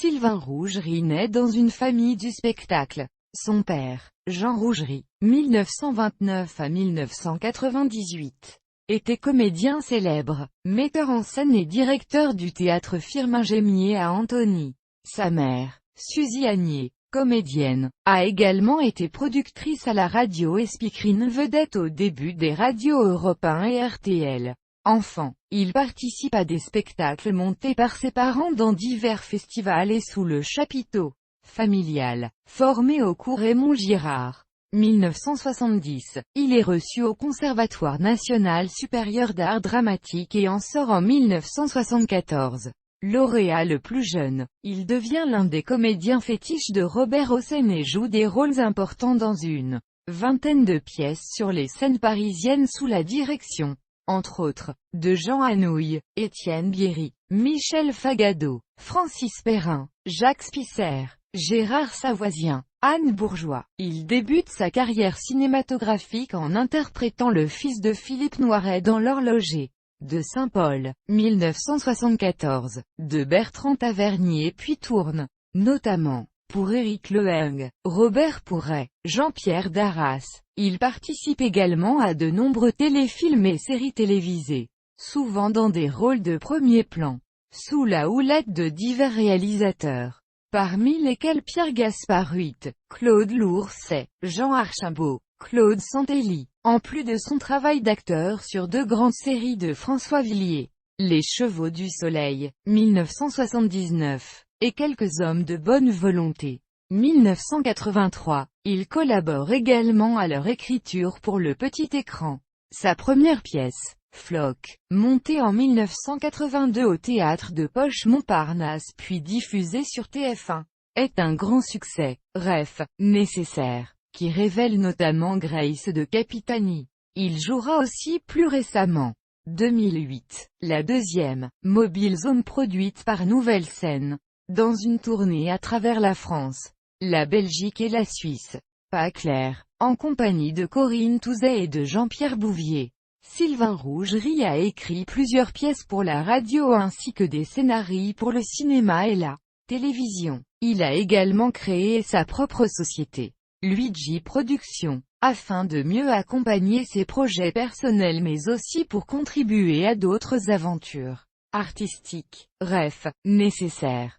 Sylvain Rougerie naît dans une famille du spectacle. Son père, Jean Rougerie, 1929 à 1998, était comédien célèbre, metteur en scène et directeur du théâtre Firmin Gémier à Antony. Sa mère, Suzy Agnier, comédienne, a également été productrice à la radio et speakerine vedette au début des radios Europe 1 et RTL. Enfant, il participe à des spectacles montés par ses parents dans divers festivals et sous le chapiteau familial. Formé au cours Raymond Girard, 1970, il est reçu au Conservatoire national supérieur d'art dramatique et en sort en 1974. Lauréat le plus jeune, il devient l'un des comédiens fétiches de Robert Hossein et joue des rôles importants dans une vingtaine de pièces sur les scènes parisiennes sous la direction, entre autres, de Jean Anouilh, Étienne Bierry, Michel Fagado, Francis Perrin, Jacques Spicer, Gérard Savoisien, Anne Bourgeois. Il débute sa carrière cinématographique en interprétant le fils de Philippe Noiret dans L'Horloger de Saint-Paul, 1974, de Bertrand Tavernier puis tourne, notamment, pour Éric Leheng, Robert Pourret, Jean-Pierre Darras. Il participe également à de nombreux téléfilms et séries télévisées, souvent dans des rôles de premier plan, sous la houlette de divers réalisateurs, parmi lesquels Pierre Gaspard Huit, Claude Lourcet, Jean Archimbaud, Claude Santelli, en plus de son travail d'acteur sur deux grandes séries de François Villiers, Les Chevaux du Soleil, 1979, et Quelques hommes de bonne volonté, 1983. Il collabore également à leur écriture pour le petit écran. Sa première pièce, Flock, montée en 1982 au théâtre de Poche Montparnasse puis diffusée sur TF1, est un grand succès. Ref, nécessaire, qui révèle notamment Grace de Capitani. Il jouera aussi plus récemment, 2008, la deuxième, Mobile Zone produite par Nouvelle Scène, dans une tournée à travers la France, la Belgique et la Suisse. Pas clair, en compagnie de Corinne Touzet et de Jean-Pierre Bouvier. Sylvain Rougerie a écrit plusieurs pièces pour la radio ainsi que des scénarios pour le cinéma et la télévision. Il a également créé sa propre société, Luigi Productions, afin de mieux accompagner ses projets personnels mais aussi pour contribuer à d'autres aventures artistiques. Ref, nécessaire.